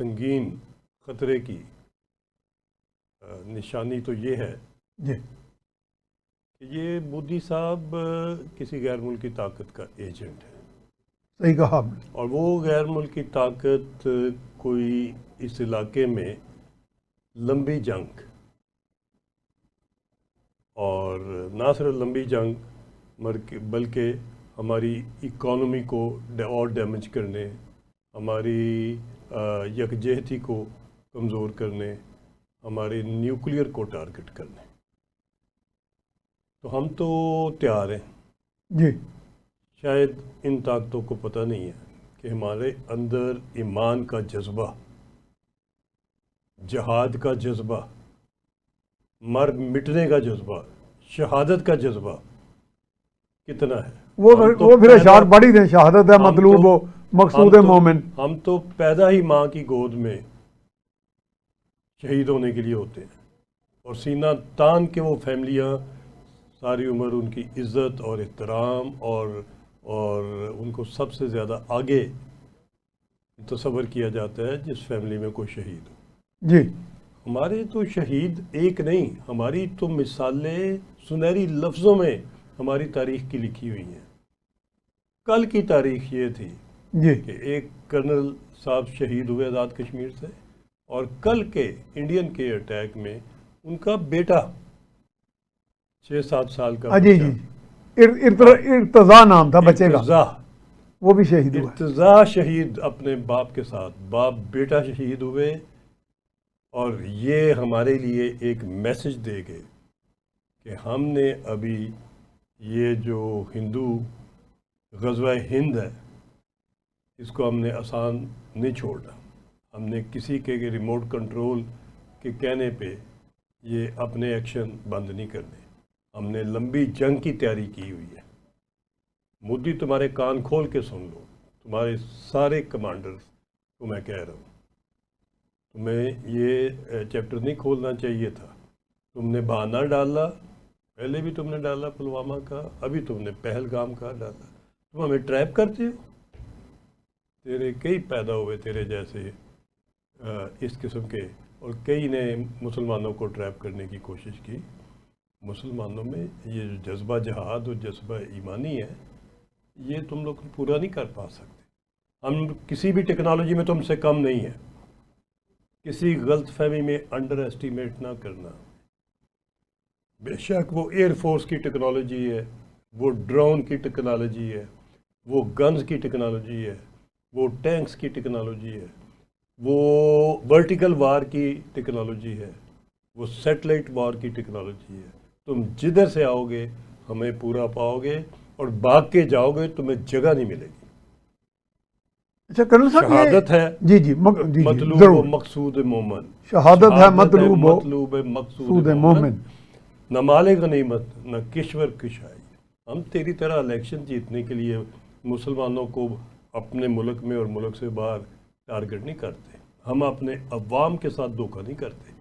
سنگین خطرے کی نشانی تو یہ ہے جی کہ یہ مودی صاحب کسی غیر ملکی طاقت کا ایجنٹ ہے. صحیح کہا آپ نے. اور وہ غیر ملکی طاقت کوئی اس علاقے میں لمبی جنگ، اور نہ صرف لمبی جنگ بلکہ ہماری اکانومی کو اور ڈیمیج کرنے، ہماری یکجہتی کو کمزور کرنے، ہمارے نیوکلیئر کو ٹارگٹ کرنے. تو ہم تو تیار ہیں. جی شاید ان طاقتوں کو پتہ نہیں ہے کہ ہمارے اندر ایمان کا جذبہ، جہاد کا جذبہ، مر مٹنے کا جذبہ، شہادت کا جذبہ کتنا ہے. وہ پھر اشعار پڑھی تھے، شہادت ہے مطلوب و مقصود مومن. ہم تو پیدا ہی ماں کی گود میں شہید ہونے کے لیے ہوتے ہیں، اور سینہ تان کے وہ فیملیاں ساری عمر ان کی عزت اور احترام اور ان کو سب سے زیادہ آگے تصور کیا جاتا ہے جس فیملی میں کوئی شہید ہو. جی ہمارے تو شہید ایک نہیں، ہماری تو مثالیں سنہری لفظوں میں ہماری تاریخ کی لکھی ہوئی ہیں. کل کی تاریخ یہ تھی جی کہ ایک کرنل صاحب شہید ہوئے آزاد کشمیر سے، اور کل کے انڈین کے اٹیک میں ان کا بیٹا 6-7 سال کا جی جی ارتضا نام تھا بچے کا، ارتضا، وہ بھی شہید ہوا. ارتضا شہید اپنے باپ کے ساتھ، باپ بیٹا شہید ہوئے. اور یہ ہمارے لیے ایک میسج دے گئے کہ ہم نے ابھی یہ جو ہندو غزوہ ہند ہے اس کو ہم نے آسان نہیں چھوڑنا. ہم نے کسی کے ریموٹ کنٹرول کے کہنے پہ یہ اپنے ایکشن بند نہیں کرنے. ہم نے لمبی جنگ کی تیاری کی ہوئی ہے. مودی تمہارے کان کھول کے سن لو، تمہارے سارے کمانڈرز کو میں کہہ رہا ہوں، تمہیں یہ چیپٹر نہیں کھولنا چاہیے تھا. تم نے بہانہ ڈالا، پہلے بھی تم نے ڈالا پلوامہ کا، ابھی تم نے پہلگام کا ڈالا. تم ہمیں ٹریپ کرتے ہو. تیرے کئی پیدا ہوئے تیرے جیسے اس قسم کے، اور کئی نے مسلمانوں کو ٹریپ کرنے کی کوشش کی. مسلمانوں میں یہ جو جذبہ جہاد اور جذبہ ایمانی ہے یہ تم لوگ پورا نہیں کر پا سکتے. ہم کسی بھی ٹیکنالوجی میں تم سے کم نہیں ہے. کسی غلط فہمی میں انڈر ایسٹیمیٹ نہ کرنا. بے شک وہ ایئر فورس کی ٹیکنالوجی ہے، وہ ڈرون کی ٹیکنالوجی ہے، وہ گنز کی ٹیکنالوجی ہے، وہ ٹینکس کی ٹیکنالوجی ہے، وہ ورٹیکل وار کی ٹیکنالوجی ہے، وہ سیٹلائٹ وار کی ٹیکنالوجی ہے. تم جدھر سے آؤ گے ہمیں پورا پاؤ گے، اور بھاگ کے جاؤ گے تمہیں جگہ نہیں ملے گی. اچھا کرنل صاحب، شہادت ہے جی جی مطلوب و مقصود مومن. شہادت ہے مطلوب مقصود مومن، نہ مال غنیمت نہ کشور کشائی. ہم تیری طرح الیکشن جیتنے کے لیے مسلمانوں کو اپنے ملک میں اور ملک سے باہر ٹارگٹ نہیں کرتے. ہم اپنے عوام کے ساتھ دھوکہ نہیں کرتے.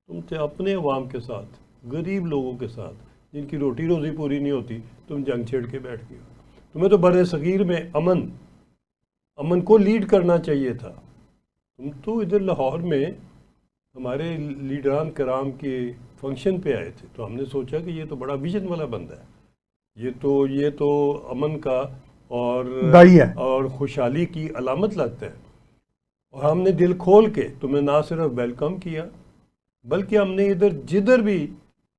تم سے اپنے عوام کے ساتھ، غریب لوگوں کے ساتھ جن کی روٹی روزی پوری نہیں ہوتی، تم جنگ چھیڑ کے بیٹھ گئے ہو. تمہیں تو بر صغیر میں امن کو لیڈ کرنا چاہیے تھا. تم تو ادھر لاہور میں ہمارے لیڈران کرام کے فنکشن پہ آئے تھے، تو ہم نے سوچا کہ یہ تو بڑا ویژن والا بندہ ہے، یہ تو امن کا اور خوشحالی کی علامت لگتا ہے. اور ہم نے دل کھول کے تمہیں نہ صرف ویلکم کیا، بلکہ ہم نے ادھر جدھر بھی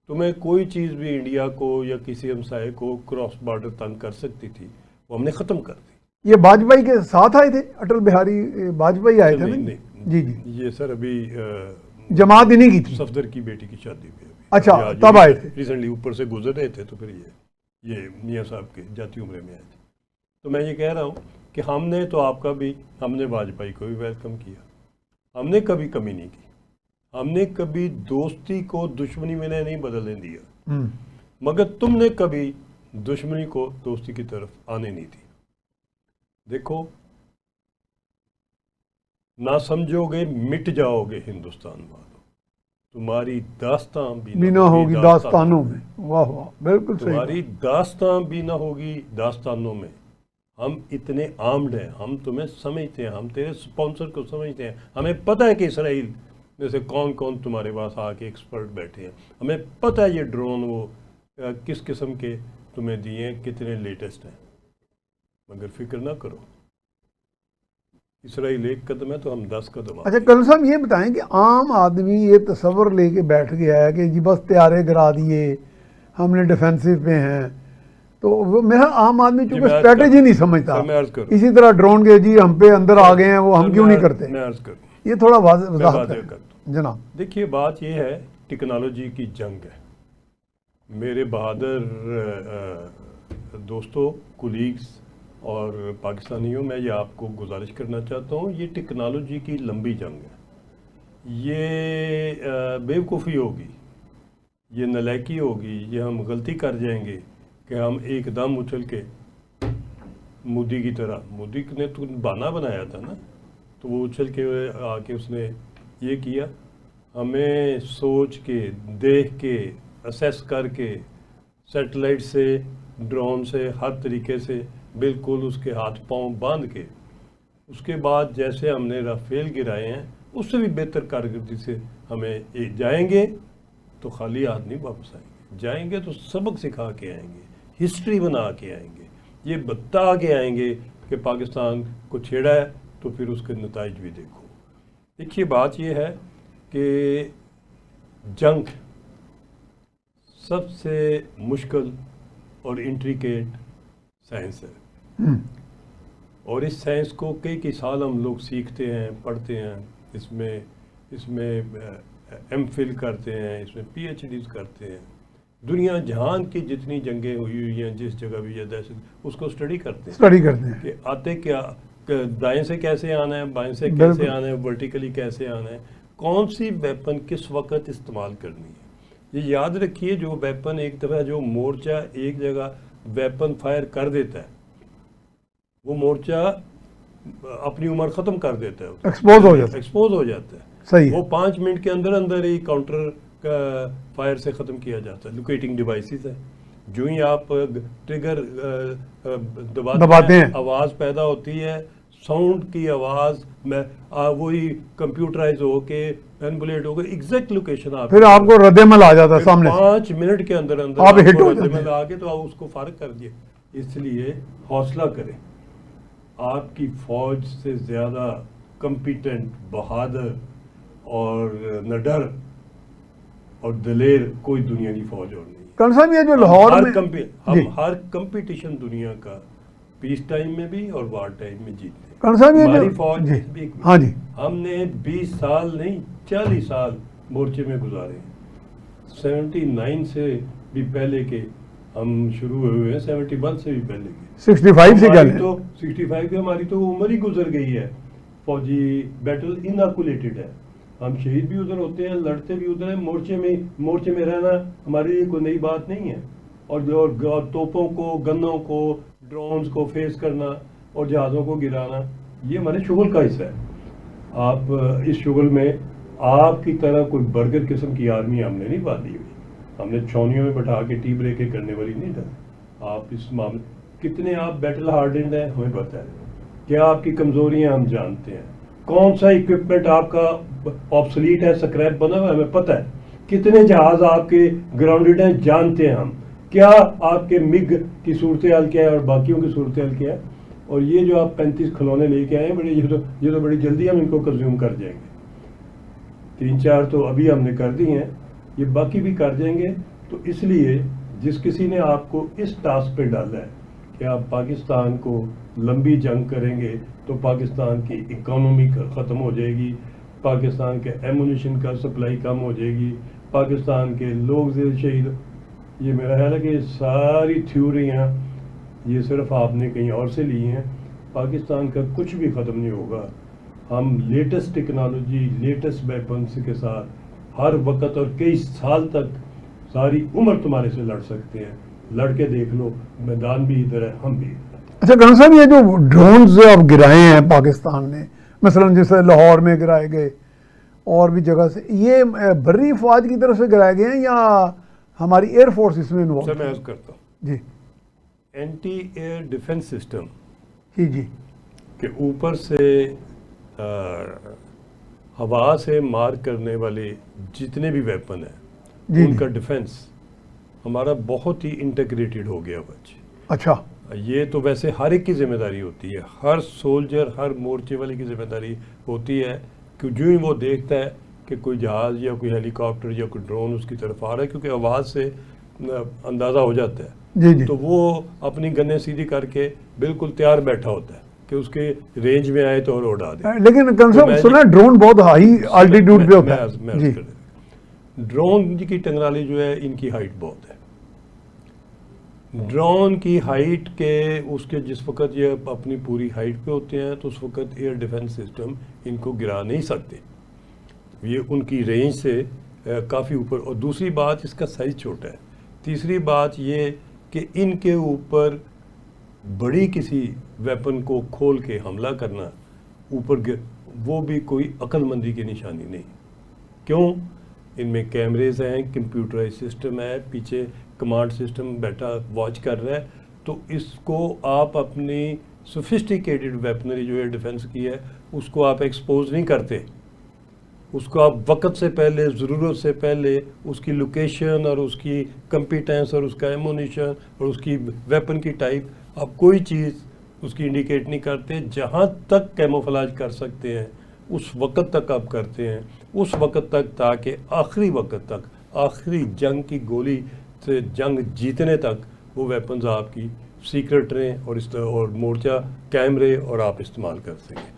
تمہیں کوئی چیز بھی انڈیا کو یا کسی ہمسائے کو کراس بارڈر تنگ کر سکتی تھی وہ ہم نے ختم کر دی. یہ واجپئی کے ساتھ آئے تھے، اٹل بہاری واجپئی آئے تھے نا؟ جی جی یہ سر ابھی جماعت انہیں کی تھی، صفدر کی بیٹی کی شادی پہ. اچھا تب آئے تھے ریسنٹلی اوپر سے گزر رہے تھے، تو پھر یہ میاں صاحب کے جاتی عمرے میں آئے تھے. تو میں یہ کہہ رہا ہوں کہ ہم نے تو آپ کا بھی، ہم نے واجپئی کو بھی ویلکم کیا. ہم نے کبھی کمی نہیں کی. ہم نے کبھی دوستی کو دشمنی میں نہیں بدلنے دیا، مگر تم نے کبھی دشمنی کو دوستی کی طرف آنے نہیں دی. دیکھو، نہ سمجھو گے مٹ جاؤ گے ہندوستان والوں. تمہاری داستاں بھی نہ ہوگی داستانوں میں. واہ واہ، بالکل صحیح. تمہاری داستاں بھی نہ ہوگی داستانوں میں. ہم اتنے آرمڈ ہیں, ہم تمہیں سمجھتے ہیں, ہم تیرے سپانسر کو سمجھتے ہیں, ہمیں پتہ ہے کہ اسرائیل میں سے کون کون تمہارے پاس آ کے ایکسپرٹ بیٹھے ہیں, ہمیں پتہ ہے یہ ڈرون وہ کس قسم کے تمہیں دیے ہیں, کتنے لیٹسٹ ہیں, مگر فکر نہ کرو, اسرائیل ایک قدم ہے تو ہم 10 قدم. اچھا کرنل صاحب یہ بتائیں کہ عام آدمی یہ تصور لے کے بیٹھ گیا ہے کہ جی بس طیارے گرا دیے, ہم نے ڈیفینسو پہ ہیں, تو وہ میرا عام آدمی چونکہ اسٹریٹجی نہیں سمجھتا, اسی طرح ڈرون کے جی ہم پہ اندر آ گئے ہیں وہ ہم کیوں نہیں کرتے, میں عرض کروں, یہ تھوڑا وضاحت کریں جناب. دیکھیے بات یہ ہے, ٹیکنالوجی کی جنگ ہے. میرے بہادر دوستوں, کولیگز اور پاکستانیوں, میں یہ آپ کو گزارش کرنا چاہتا ہوں, یہ ٹیکنالوجی کی لمبی جنگ ہے. یہ بیوقوفی ہوگی, یہ نالائکی ہوگی, یہ ہم غلطی کر جائیں گے کہ ہم ایک دم اچھل کے مودی کی طرح, مودی نے تو بہانہ بنایا تھا نا, تو وہ اچھل کے آ کے اس نے یہ کیا. ہمیں سوچ کے, دیکھ کے, اسیس کر کے, سیٹلائٹ سے, ڈرون سے, ہر طریقے سے بالکل اس کے ہاتھ پاؤں باندھ کے, اس کے بعد جیسے ہم نے رافیل گرائے ہیں اس سے بھی بہتر کارکردگی سے ہمیں جائیں گے تو خالی ہاتھ نہیں واپس آئیں گے, جائیں گے تو سبق سکھا کے آئیں گے, ہسٹری بنا کے آئیں گے, یہ بتا کے آئیں گے کہ پاکستان کو چھیڑا ہے تو پھر اس کے نتائج بھی دیکھو. دیکھیے بات یہ ہے کہ جنگ سب سے مشکل اور انٹریکیٹ سائنس ہے, اور اس سائنس کو کئی سال ہم لوگ سیکھتے ہیں, پڑھتے ہیں, اس میں ایم فل کرتے ہیں, اس میں پی ایچ ڈیز کرتے ہیں, دنیا جہان کی جتنی جنگیں ہوئی ہیں جس جگہ بھی دہشت اس کو اسٹڈی کرتے ہیں کہ آتے کیا, دائیں سے کیسے آنا ہے, بائیں سے کیسے آنا ہے, ورٹیکلی کیسے آنا ہے, کون سی ویپن کس وقت استعمال کرنی ہے. یہ یاد رکھیے, جو ویپن ایک دفعہ جو مورچہ ایک جگہ ویپن فائر کر دیتا ہے, وہ مورچہ اپنی عمر ختم کر دیتا ہے, ایکسپوز ہو جاتا ہے. صحیح, وہ 5 منٹ کے اندر ہی کاؤنٹر کا فائر سے ختم کیا جاتا ہے. لوکیٹنگ ڈیوائسز ہے, جو ہی آپ ٹریگر دباتے ہیں آواز پیدا ہوتی ہے, ساؤنڈ کی آواز میں وہی کمپیوٹرائز ہو کے مینپولیٹ ہو کے ایگزیکٹ لوکیشن پھر آپ کو رد عمل آ جاتا ہے سامنے, 5 منٹ کے اندر آپ ہٹ ہو رد عمل آ کے تو آپ اس کو فارغ کر دیے. اس لیے حوصلہ کریں, آپ کی فوج سے زیادہ کمپیٹنٹ, بہادر اور نڈر اور دلیر کوئی دنیا کی فوج اور نہیں. کرنل صاحب یہ جو لاہور میں ہم ہر کمپٹیشن دنیا کا پیس ٹائم میں بھی اور وار ٹائم میں جیتتے ہیں. کرنل صاحب ہماری فوج ہاں جی, ہم نے 20 سال نہیں 40 سال مورچے میں گزارے ہیں. 79 سے بھی پہلے کے ہم شروع ہوئے ہیں, 71 سے بھی پہلے کے, 65 سے کیا تو 65 کی ہماری تو عمر ہی گزر گئی ہے. فوجی بیٹل اناکولیٹڈ ہے, ہم شہید بھی ادھر ہوتے ہیں, لڑتے بھی ادھر ہیں. مورچے میں رہنا ہمارے لیے کوئی نئی بات نہیں ہے, اور توپوں کو, گنوں کو, ڈرونز کو فیس کرنا اور جہازوں کو گرانا یہ ہمارے شغل کا حصہ ہے. آپ اس شغل میں آپ کی طرح کوئی برگر قسم کی آرمی ہم نے نہیں باندھی ہوئی, ہم نے چھونیوں میں بٹھا کے ٹی بریکیں کرنے والی نہیں تھا. آپ اس معاملے کتنے آپ بیٹل ہارڈنڈ ہیں ہمیں پتہ ہے, کیا آپ کی کمزوریاں ہم جانتے ہیں, کون سا اکوپمنٹ آپ کا آبسلیٹ ہے, سکریپ بنا ہوا ہے ہمیں پتہ ہے, کتنے جہاز آپ کے گراؤنڈڈ ہیں جانتے ہیں ہم, کیا آپ کے مگ کی صورتحال کیا ہے اور باقیوں کی صورتحال کیا ہے. اور یہ جو آپ 35 کھلونے لے کے آئے ہیں, یہ تو بڑی جلدی ہم ان کو کنزیوم کر جائیں گے. 3-4 تو ابھی ہم نے کر دی ہیں, یہ باقی بھی کر جائیں گے. تو اس لیے جس کسی نے آپ کو اس ٹاسک پہ ڈالا ہے کہ آپ پاکستان کو لمبی جنگ کریں گے تو پاکستان کی اکانومی ختم ہو جائے گی, پاکستان کے ایمونیشن کا سپلائی کم ہو جائے گی, پاکستان کے لوگ شہید, یہ میرا خیال ہے کہ ساری تھیوریاں یہ صرف آپ نے کہیں اور سے لی ہیں. پاکستان کا کچھ بھی ختم نہیں ہوگا. ہم لیٹسٹ ٹیکنالوجی, لیٹسٹ ویپنس کے ساتھ ہر وقت اور کئی سال تک ساری عمر تمہارے سے لڑ سکتے ہیں. لڑ کے دیکھ لو, میدان بھی ادھر ہے, ہم بھی ادھر. اچھا کرنل صاحب یہ جو ڈرونز اب گرائے ہیں پاکستان نے, مثلا جیسے لاہور میں گرائے گئے اور بھی جگہ سے, یہ بری افواج کی طرف سے گرائے گئے ہیں یا ہماری ایئر فورس اس میں انوالو؟ میں عرض کرتا ہوں جی, اینٹی ایئر ڈیفنس سسٹم جی کہ اوپر سے ہوا سے مار کرنے والے جتنے بھی ویپن ہیں ان کا ڈیفنس ہمارا بہت ہی انٹیگریٹڈ ہو گیا بچے. اچھا. یہ تو ویسے ہر ایک کی ذمہ داری ہوتی ہے, ہر سولجر, ہر مورچے والے کی ذمہ داری ہوتی ہے کہ جو ہی وہ دیکھتا ہے کہ کوئی جہاز یا کوئی ہیلی کاپٹر یا کوئی ڈرون اس کی طرف آ رہا ہے, کیونکہ آواز سے اندازہ ہو جاتا ہے, تو وہ اپنی گنیں سیدھی کر کے بالکل تیار بیٹھا ہوتا ہے کہ اس کے رینج میں آئے تو اور اڑا دے. لیکن سنا ڈرون بہت ہائی الٹیٹیوڈ پہ ہوتا ہے. ڈرون کی ٹیکنالوجی جو ہے ان کی ہائٹ بہت ہے. ڈرون کی ہائٹ کے اس کے جس وقت یہ اپنی پوری ہائٹ پہ ہوتے ہیں تو اس وقت ایئر ڈیفنس سسٹم ان کو گرا نہیں سکتے, یہ ان کی رینج سے کافی اوپر. اور دوسری بات اس کا سائز چھوٹا ہے. تیسری بات یہ کہ ان کے اوپر بڑی کسی ویپن کو کھول کے حملہ کرنا اوپر وہ بھی کوئی عقل مندی کی نشانی نہیں. کیوں؟ ان میں کیمریز ہیں, کمپیوٹرائز سسٹم ہے, پیچھے کمانڈ سسٹم بیٹھا واچ کر رہا ہے, تو اس کو آپ اپنی سوفسٹیکیٹڈ ویپنری جو ہے ڈیفنس کی ہے اس کو آپ ایکسپوز نہیں کرتے. اس کو آپ وقت سے پہلے, ضرورت سے پہلے اس کی لوکیشن اور اس کی کمپیٹنس اور اس کا ایمونیشن اور اس کی ویپن کی ٹائپ آپ کوئی چیز اس کی انڈیکیٹ نہیں کرتے. جہاں تک کیموفلاج کر سکتے ہیں اس وقت تک آپ کرتے ہیں, اس وقت تک تاکہ آخری وقت تک, آخری جنگ کی گولی سے جنگ جیتنے تک وہ ویپنز آپ کی سیکرٹ رہیں اور مورچہ کیمرے اور آپ استعمال کر سکیں.